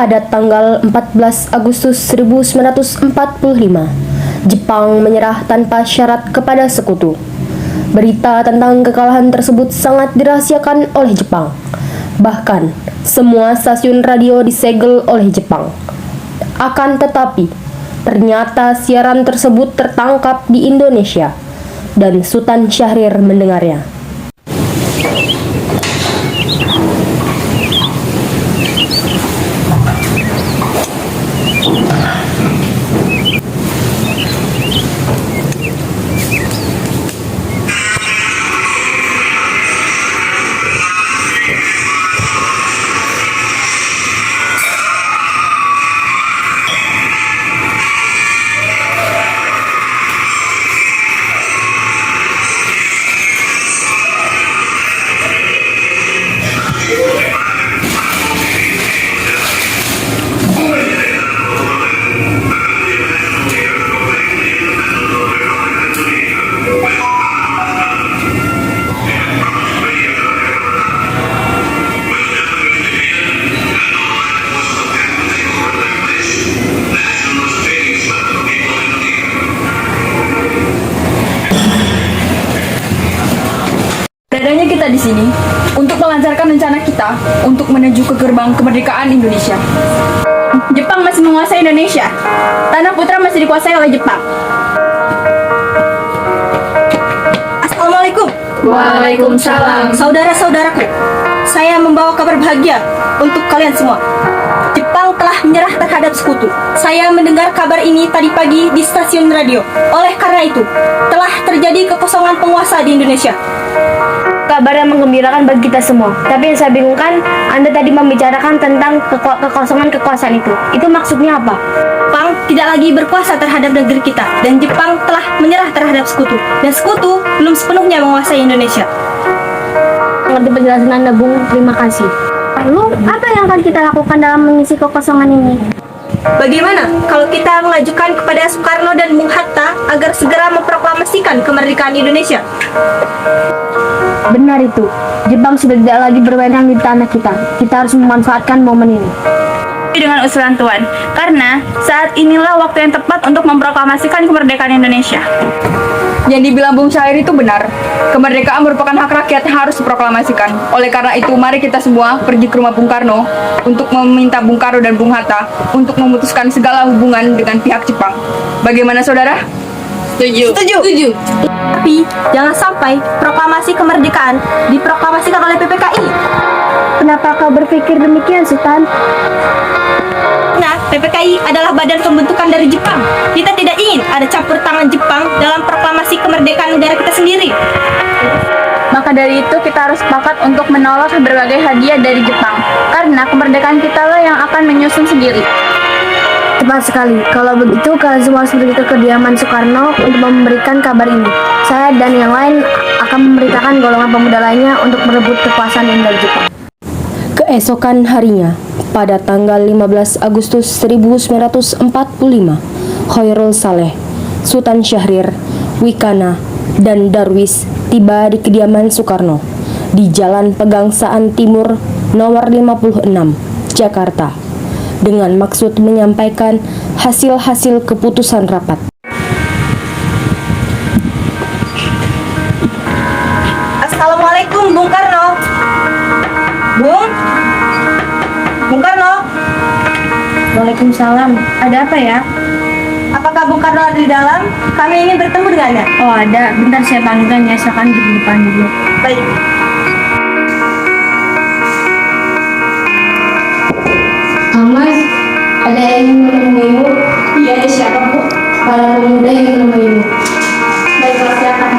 Pada tanggal 14 Agustus 1945, Jepang menyerah tanpa syarat kepada sekutu. Berita tentang kekalahan tersebut sangat dirahasiakan oleh Jepang. Bahkan, semua stasiun radio disegel oleh Jepang. Akan tetapi, ternyata siaran tersebut tertangkap di Indonesia, dan Sultan Syahrir mendengarnya. Adanya kita di sini untuk melancarkan rencana kita untuk menuju ke gerbang kemerdekaan Indonesia. Jepang masih menguasai Indonesia. Tanah putra masih dikuasai oleh Jepang. Assalamualaikum. Waalaikumsalam. Saudara-saudaraku, saya membawa kabar bahagia untuk kalian semua. Jepang telah menyerah terhadap sekutu. Saya mendengar kabar ini tadi pagi di stasiun radio. Oleh karena itu, telah terjadi kekosongan penguasa di Indonesia. Kabar yang menggembirakan bagi kita semua. Tapi yang saya bingungkan, Anda tadi membicarakan tentang kekosongan kekuasaan itu. Itu maksudnya apa? Jepang tidak lagi berkuasa terhadap negeri kita, dan Jepang telah menyerah terhadap sekutu. Dan sekutu belum sepenuhnya menguasai Indonesia. Mengerti penjelasan Anda, Bung. Terima kasih. Lalu, apa yang akan kita lakukan dalam mengisi kekosongan ini? Bagaimana kalau kita mengajukan kepada Soekarno dan Bung Hatta agar segera memproklamasikan kemerdekaan Indonesia? Benar itu. Jepang sudah tidak lagi berwenang di tanah kita. Kita harus memanfaatkan momen ini. Dengan usulan Tuan, karena saat inilah waktu yang tepat untuk memproklamasikan kemerdekaan Indonesia. Yang dibilang Bung Syair itu benar. Kemerdekaan merupakan hak rakyat yang harus diproklamasikan. Oleh karena itu, mari kita semua pergi ke rumah Bung Karno untuk meminta Bung Karno dan Bung Hatta untuk memutuskan segala hubungan dengan pihak Jepang. Bagaimana, saudara? Setuju. Tapi jangan sampai proklamasi kemerdekaan diproklamasikan oleh PPKI. Kenapa kau berpikir demikian, Sultan? Nah, PPKI adalah badan pembentukan dari Jepang. Kita tidak ingin ada campur tangan Jepang dalam proklamasi kemerdekaan negara kita sendiri. Maka dari itu kita harus sepakat untuk menolak berbagai hadiah dari Jepang. Karena kemerdekaan kita lah yang akan menyusun sendiri. Tepat sekali. Kalau begitu, kalian semua harus pergi ke kediaman Soekarno untuk memberikan kabar ini. Saya dan yang lain akan memberitakan golongan pemuda lainnya untuk merebut kekuasaan dari Jepang. Keesokan harinya, pada tanggal 15 Agustus 1945, Khairul Saleh, Sultan Syahrir, Wikana, dan Darwis tiba di kediaman Soekarno di Jalan Pegangsaan Timur nomor 56, Jakarta, dengan maksud menyampaikan hasil-hasil keputusan rapat. Assalamualaikum, Bung Karno. Bung Karno. Waalaikumsalam. Ada apa ya? Apakah Bung Karno ada di dalam? Kami ingin bertemu dengannya. Oh, ada. Bentar saya panggilkan ya. Silakan di depan dulu. Baik. Mas, ada yang ingin menemuimu? Iya, ada siapa, Bu? Para pemuda yang menemuimu. Baiklah, silakan.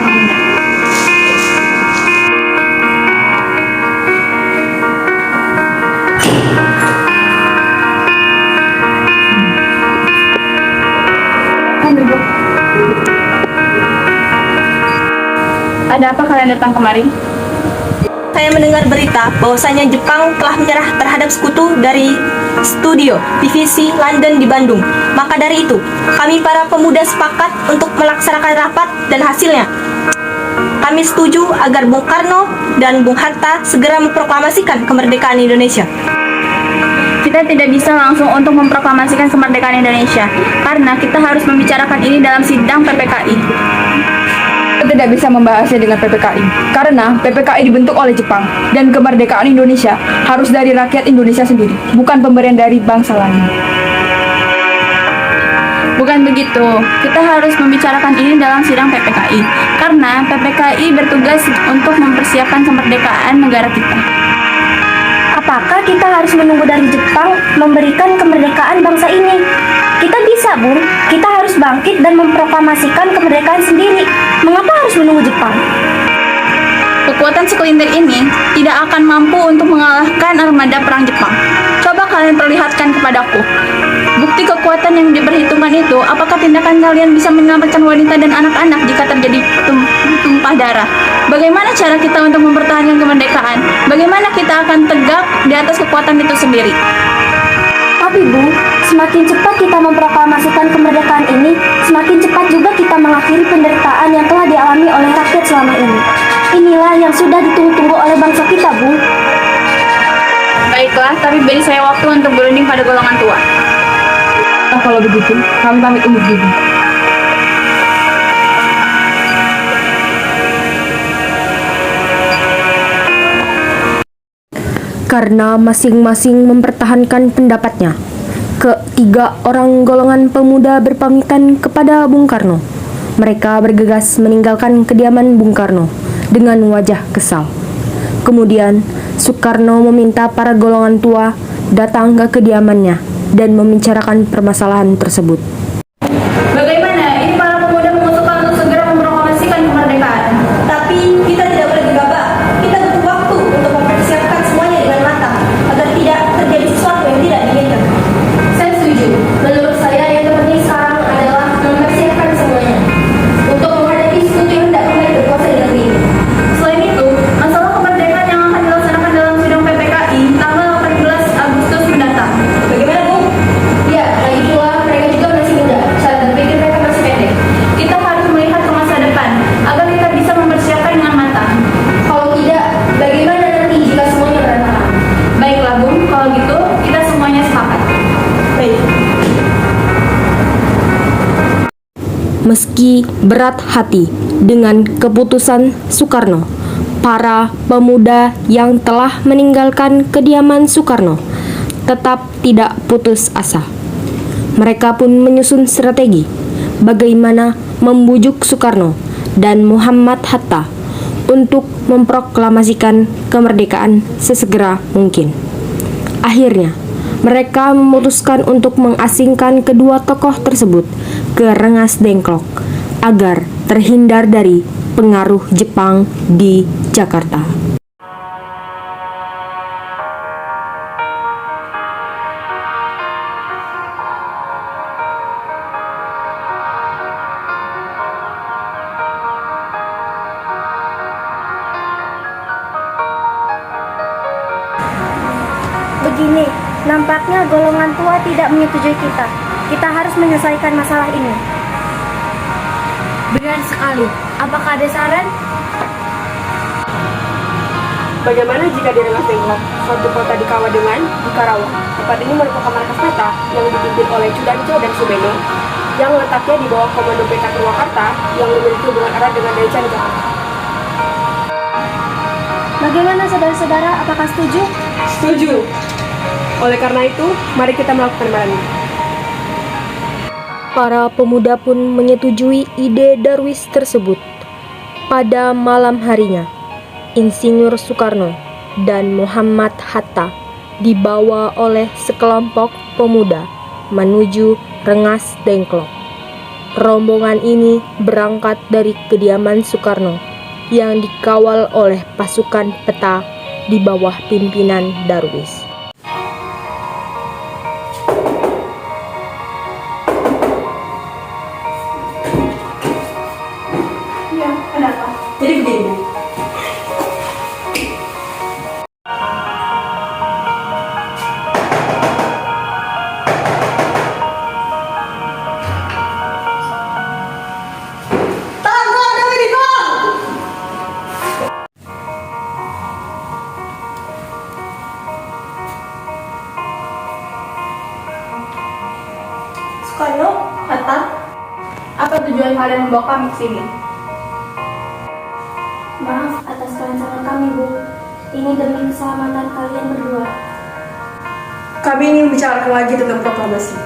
Ada apa kalian datang kemari? Saya mendengar berita bahwasanya Jepang telah menyerah terhadap sekutu dari studio divisi London di Bandung. Maka dari itu, kami para pemuda sepakat untuk melaksanakan rapat dan hasilnya. Kami setuju agar Bung Karno dan Bung Hatta segera memproklamasikan kemerdekaan Indonesia. kita tidak bisa langsung untuk memproklamasikan kemerdekaan Indonesia, karena kita harus membicarakan ini dalam sidang PPKI. Kita tidak bisa membahasnya dengan PPKI, karena PPKI dibentuk oleh Jepang, dan kemerdekaan Indonesia harus dari rakyat Indonesia sendiri, bukan pemberian dari bangsa lain. Bukan begitu, kita harus membicarakan ini dalam sidang PPKI, karena PPKI bertugas untuk mempersiapkan kemerdekaan negara kita. Apakah kita harus menunggu dari Jepang memberikan kemerdekaan bangsa ini? Kita bisa, Bung. Kita harus bangkit dan memproklamasikan kemerdekaan sendiri. Mengapa harus menunggu Jepang? Kekuatan sekelintir ini tidak akan mampu untuk mengalahkan armada perang Jepang. Coba kalian perlihatkan kepadaku. Bukti kekuatan yang diperhitungkan itu, apakah tindakan kalian bisa menyelamatkan wanita dan anak-anak jika terjadi tumpah darah? Bagaimana cara kita untuk mempertahankan kemerdekaan? Bagaimana kita akan tegak di atas kekuatan itu sendiri? Tapi Bu, semakin cepat kita memproklamasikan kemerdekaan ini, semakin cepat juga kita mengakhiri penderitaan yang telah dialami oleh rakyat selama ini. Inilah yang sudah ditunggu-tunggu oleh bangsa kita, Bu. Baiklah, tapi beri saya waktu untuk berunding pada golongan tua. Nah, kalau begitu, kami pamit undur diri. Karena masing-masing mempertahankan pendapatnya, ketiga orang golongan pemuda berpamitan kepada Bung Karno. Mereka bergegas meninggalkan kediaman Bung Karno dengan wajah kesal. Kemudian, Soekarno meminta para golongan tua datang ke kediamannya dan membicarakan permasalahan tersebut. Bagaimana? Ini para pemuda mengusulkan untuk segera memproklamasikan kemerdekaan. Tapi kita tidak boleh gegabah. Kita butuh waktu untuk mempersiapkan semuanya dengan matang agar tidak terjadi sesuatu yang tidak diinginkan. Saya setuju. Menurut saya yang terpenting sekarang adalah mempersiapkan semuanya untuk menghadapi sekutu yang hendak kembali berkuasa di negeri ini. Selain itu, masalah kemerdekaan yang akan dilaksanakan dalam sidang PPKI tanggal 18 Agustus mendatang. Bagaimana, Bung? Ya, lagi pula mereka juga masih muda. Cara berpikir mereka masih pendek. Kita harus melihat ke masa depan agar kita bisa mempersiapkan dengan matang. Kalau tidak, bagaimana nanti jika semuanya berantakan? Baiklah, Bung. Kalau gitu, kita semuanya sepakat. Baik. Meski berat hati dengan keputusan Soekarno, para pemuda yang telah meninggalkan kediaman Soekarno tetap tidak putus asa. Mereka pun menyusun strategi bagaimana membujuk Soekarno dan Muhammad Hatta untuk memproklamasikan kemerdekaan sesegera mungkin. Akhirnya, mereka memutuskan untuk mengasingkan kedua tokoh tersebut ke Rengas Dengklok agar terhindar dari pengaruh Jepang di Jakarta. Begini, nampaknya golongan tua tidak menyetujui kita. Kita harus menyelesaikan masalah ini. Benar sekali. Apakah ada saran? Bagaimana jika di Rengas Dengklok, suatu kota di Kawadengan, di Karawang? Tempat ini merupakan markas peta yang dipimpin oleh Cudanco dan Subeno, yang letaknya di bawah komando PK Purwakarta yang memiliki hubungan erat dengan Desa di Jakarta. Bagaimana saudara-saudara, apakah setuju? Setuju. Oleh karena itu, mari kita melakukan malam ini. Para pemuda pun menyetujui ide Darwis tersebut. Pada malam harinya, Insinyur Soekarno dan Muhammad Hatta dibawa oleh sekelompok pemuda menuju Rengas Dengklok. Rombongan ini berangkat dari kediaman Soekarno yang dikawal oleh pasukan peta di bawah pimpinan Darwis. Jadi begini. Apa tujuan kalian membawa kami ke sini? Maaf atas kelancaran kami, Bu. Ini demi keselamatan kalian berdua. Kami ingin bicarakan lagi tentang proklamasi.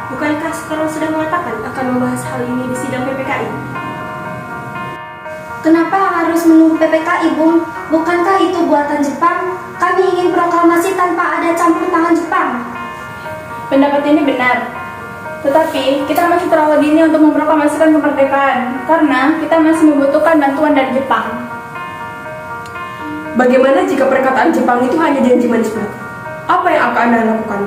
Bukankah Soekarno sudah mengatakan akan membahas hal ini di sidang PPKI? Kenapa harus menunggu PPKI, Bung? Bukankah itu buatan Jepang? Kami ingin proklamasi tanpa ada campur tangan Jepang. Pendapat ini benar. Tetapi kita masih terlalu dini untuk memproklamasikan kemerdekaan karena kita masih membutuhkan bantuan dari Jepang. Bagaimana jika perkataan Jepang itu hanya janji manis belaka? Apa yang akan Anda lakukan?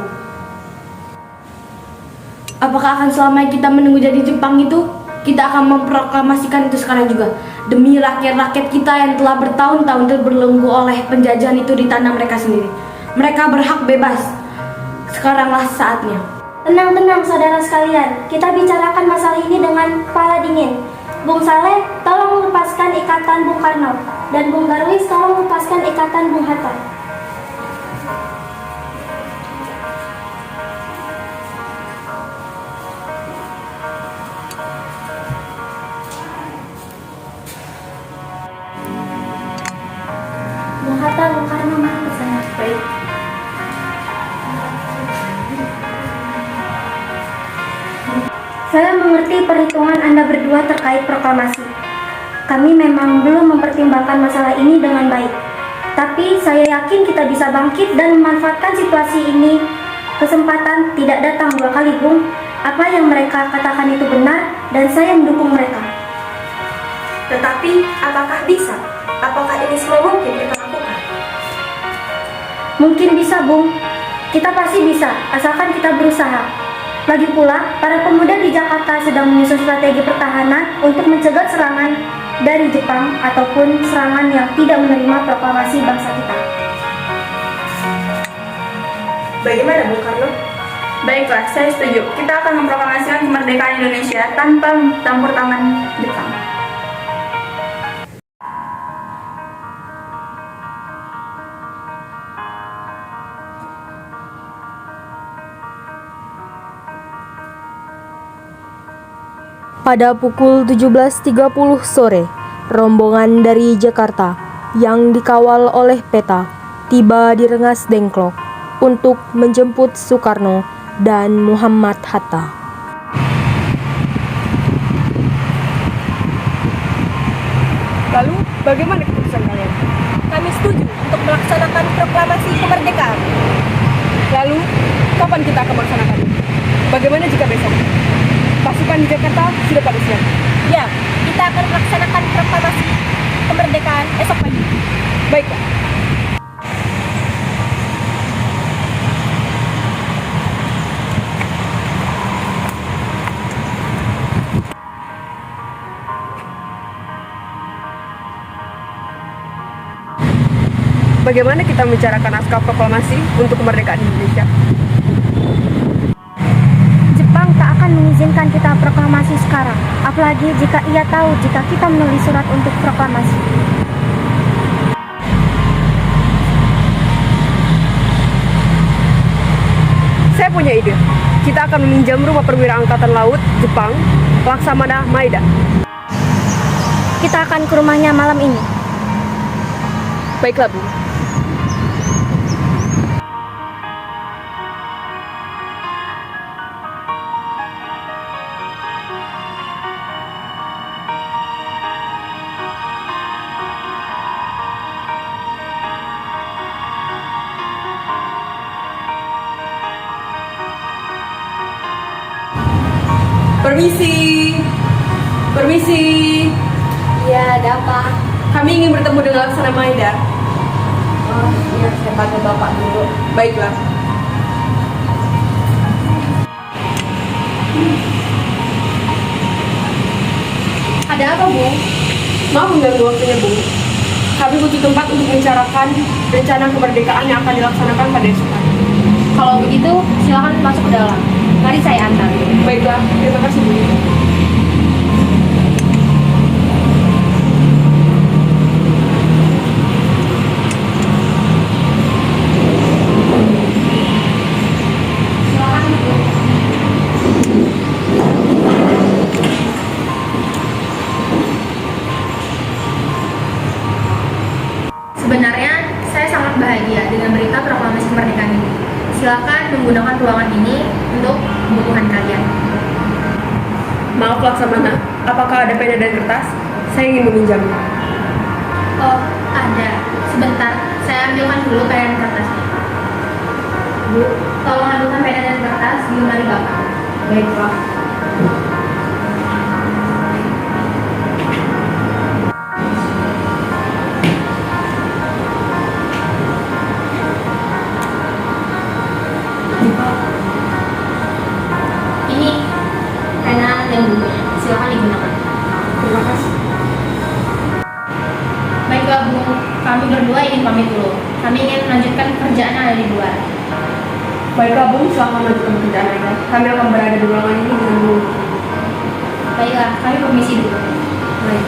Apakah akan selama kita menunggu jadi Jepang itu, kita akan memproklamasikan itu sekarang juga? Demi rakyat-rakyat kita yang telah bertahun-tahun terbelenggu oleh penjajahan itu di tanah mereka sendiri. Mereka berhak bebas. Sekaranglah saatnya. Tenang-tenang saudara sekalian, kita bicarakan masalah ini dengan kepala dingin. Bung Saleh, tolong lepaskan ikatan Bung Karno. Dan Bung Darwis, tolong lepaskan ikatan Bung Hatta. Bung Hatta, Bung Karno, mari ke sana. Baik. Saya mengerti perhitungan Anda berdua terkait proklamasi. Kami memang belum mempertimbangkan masalah ini dengan baik. Tapi saya yakin kita bisa bangkit dan memanfaatkan situasi ini. Kesempatan tidak datang dua kali, Bung. Apa yang mereka katakan itu benar dan saya mendukung mereka. Tetapi, apakah bisa? Apakah ini semua mungkin kita lakukan? Mungkin bisa, Bung. Kita pasti bisa, asalkan kita berusaha. Lagi pula, para pemuda di Jakarta sedang menyusun strategi pertahanan untuk mencegah serangan dari Jepang ataupun serangan yang tidak menerima proklamasi bangsa kita. Bagaimana, Bung Karno? Baiklah, saya setuju. Kita akan memproklamasikan kemerdekaan Indonesia tanpa campur tangan Jepang. Pada pukul 17.30 sore, rombongan dari Jakarta yang dikawal oleh Peta tiba di Rengas Dengklok untuk menjemput Soekarno dan Muhammad Hatta. Lalu, bagaimana keputusan kalian? Kami setuju untuk melaksanakan proklamasi kemerdekaan. Lalu, kapan kita akan melaksanakan? Bagaimana jika besok? Pasukan di Jakarta sudah pada siap. Ya, kita akan melaksanakan proklamasi kemerdekaan esok pagi. Baiklah. Bagaimana kita membicarakan naskah proklamasi untuk kemerdekaan Indonesia? Jepang tak akan mengizinkan kita proklamasi sekarang, apalagi jika ia tahu jika kita menulis surat untuk proklamasi. Saya punya ide. Kita akan meminjam rumah perwira angkatan laut Jepang, Laksamana Maeda. Kita akan ke rumahnya malam ini. Baiklah, Bu. Permisi. Permisi. Ya, ada apa? Kami ingin bertemu dengan Laksana Maeda. Oh, iya, saya panggil Bapak dulu. Baiklah. Ada apa, Bu? Maaf mengganggu waktunya, Bu. Kami butuh tempat untuk membicarakan rencana kemerdekaan yang akan dilaksanakan pada esok hari. Kalau begitu, silakan masuk ke dalam. Mari saya antar. Baiklah, terima kasih, Bu. Apakah ada pena dan kertas? Saya ingin meminjamnya. Oh, ada. Sebentar, saya ambilkan dulu pena dan kertasnya. Bu, tolong ambilkan pena dan kertas di lemari Bapak. Baik, Pak. Ini pena dan bukunya. Silakan digunakan. Terima kasih. Baiklah Bu, kami berdua ingin pamit dulu. Kami ingin melanjutkan pekerjaan yang ada di luar. Baiklah, Bu, silahkan melanjutkan pekerjaan Anda. Kami akan berada di ruangan ini dengan Bu. Baiklah, kami permisi dulu. Baik.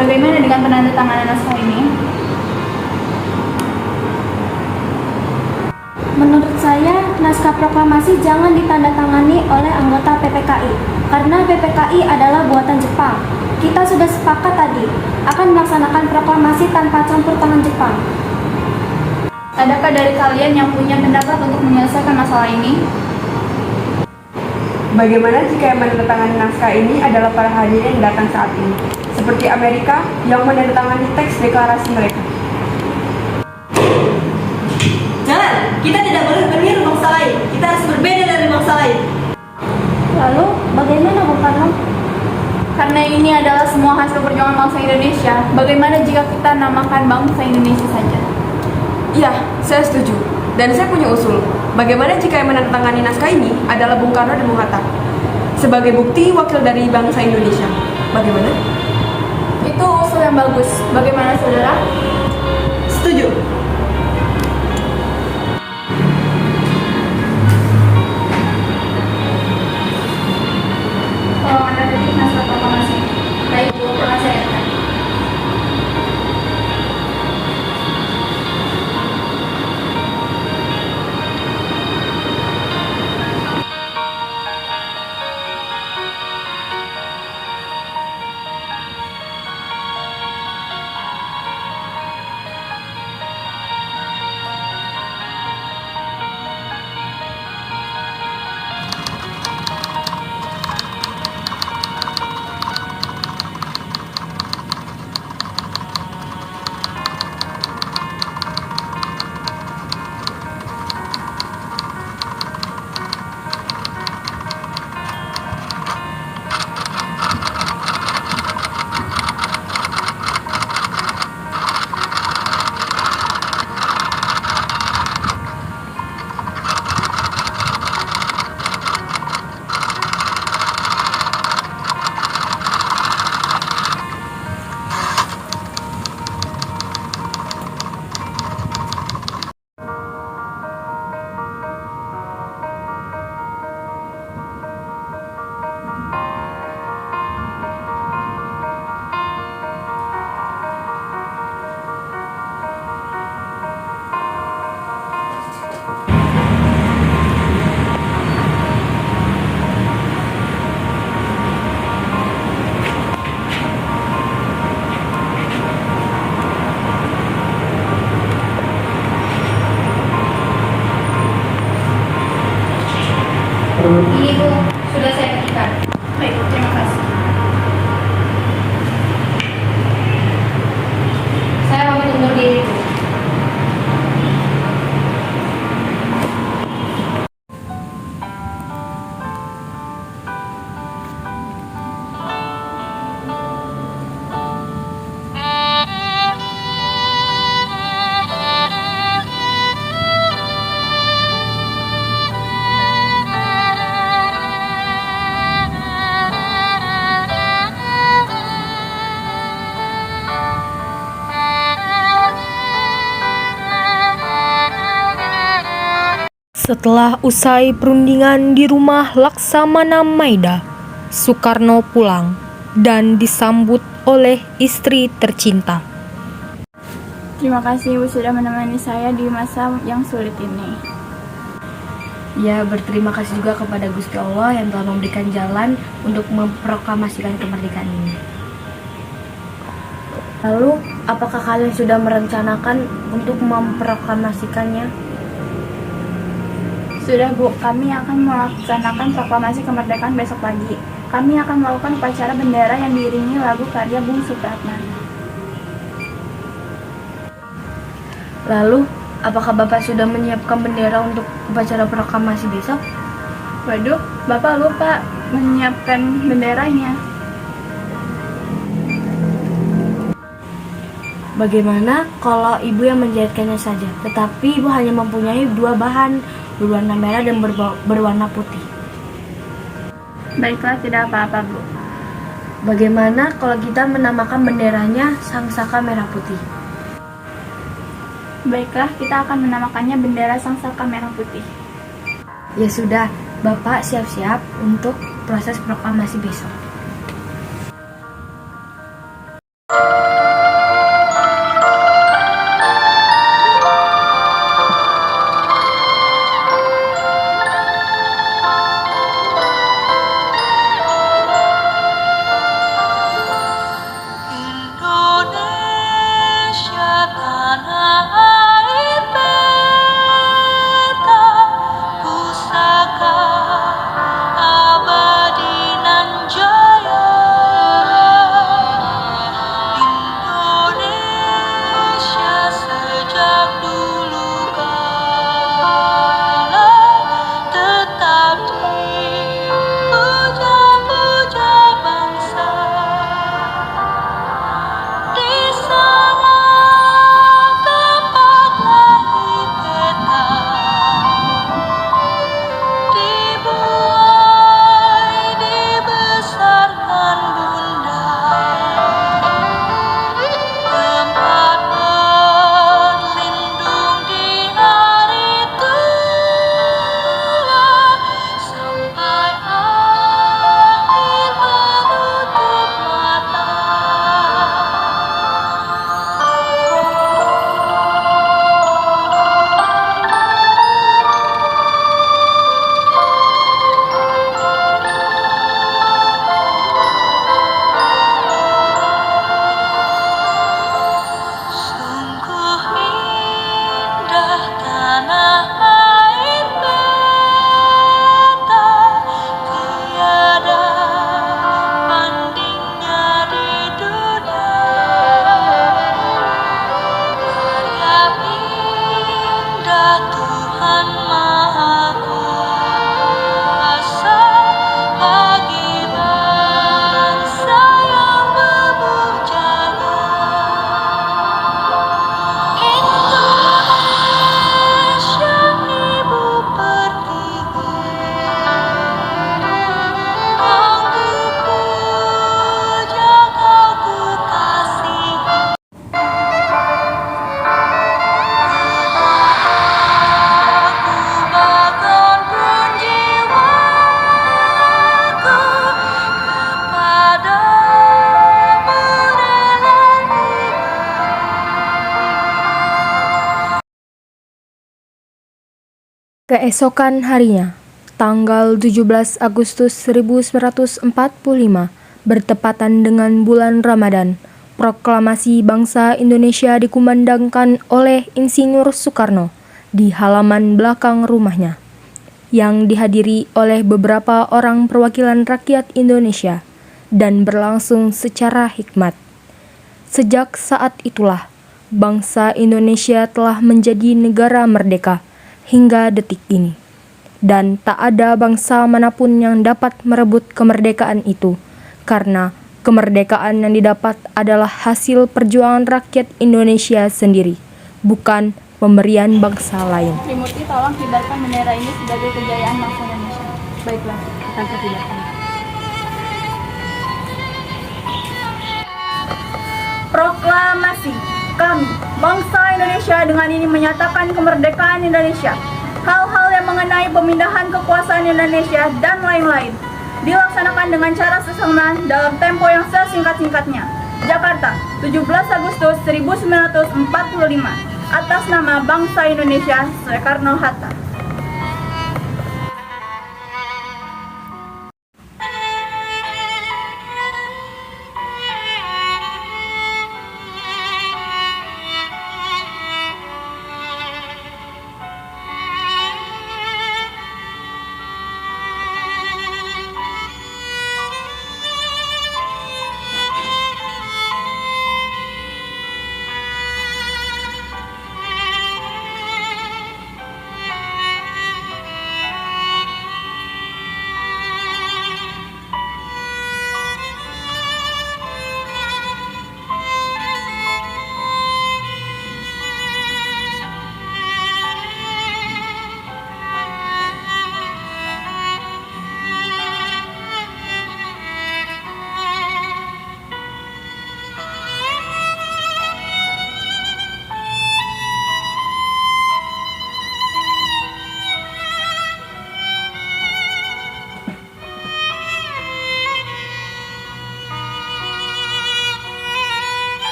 Bagaimana dengan penandatanganan naskah ini? Menurut saya, naskah proklamasi jangan ditandatangani oleh anggota PPKI, karena PPKI adalah buatan Jepang. Kita sudah sepakat tadi, akan melaksanakan proklamasi tanpa campur tangan Jepang. Adakah dari kalian yang punya pendapat untuk menyelesaikan masalah ini? Bagaimana jika yang menandatangani naskah ini adalah para hadirin yang datang saat ini, seperti Amerika yang menandatangani teks deklarasi mereka? Jangan, kita tidak boleh meniru bangsa lain. Kita harus berbeda dari bangsa lain. Lalu, bagaimana Bung Karno? Karena ini adalah semua hasil perjuangan bangsa Indonesia, bagaimana jika kita namakan bangsa Indonesia saja? Iya, saya setuju. Dan saya punya usul. Bagaimana jika yang menandatangani naskah ini adalah Bung Karno dan Bung Hatta sebagai bukti wakil dari bangsa Indonesia? Bagaimana? Itu usul yang bagus. Bagaimana saudara? Setuju. Tolong Anda ketik naskah proklamasi. Baik Bu, pernah saya lihat. Setelah usai perundingan di rumah Laksamana Maida, Soekarno pulang dan disambut oleh istri tercinta. Terima kasih Ibu sudah menemani saya di masa yang sulit ini. Ya, berterima kasih juga kepada Gusti Allah yang telah memberikan jalan untuk memproklamasikan kemerdekaan ini. Lalu, apakah kalian sudah merencanakan untuk memproklamasikannya? Sudah Bu, kami akan melaksanakan proklamasi kemerdekaan besok pagi. Kami akan melakukan upacara bendera yang diiringi lagu karya Bung Supratman. Lalu, apakah Bapak sudah menyiapkan bendera untuk upacara proklamasi besok? Waduh, Bapak lupa menyiapkan benderanya. Bagaimana kalau Ibu yang menjahitkannya saja, tetapi Ibu hanya mempunyai 2 bahan, berwarna merah dan berwarna putih? Baiklah, tidak apa-apa Bu. Bagaimana kalau kita menamakan benderanya Sang Saka Merah Putih? Baiklah, kita akan menamakannya bendera Sang Saka Merah Putih. Ya sudah, Bapak siap-siap untuk proses proklamasi besok. Keesokan harinya, tanggal 17 Agustus 1945, bertepatan dengan bulan Ramadan, proklamasi bangsa Indonesia dikumandangkan oleh Insinyur Soekarno di halaman belakang rumahnya, yang dihadiri oleh beberapa orang perwakilan rakyat Indonesia dan berlangsung secara hikmat. Sejak saat itulah, bangsa Indonesia telah menjadi negara merdeka hingga detik ini, dan tak ada bangsa manapun yang dapat merebut kemerdekaan itu, karena kemerdekaan yang didapat adalah hasil perjuangan rakyat Indonesia sendiri, bukan pemberian bangsa lain. Trimurti, tolong kibarkan bendera ini sebagai kejayaan bangsa Indonesia. Baiklah, akan saya kibarkan. Proklamasi. Kami, bangsa Indonesia, dengan ini menyatakan kemerdekaan Indonesia. Hal-hal yang mengenai pemindahan kekuasaan Indonesia dan lain-lain dilaksanakan dengan cara sesamaan dalam tempo yang sesingkat-singkatnya. Jakarta, 17 Agustus 1945, atas nama bangsa Indonesia, Soekarno-Hatta.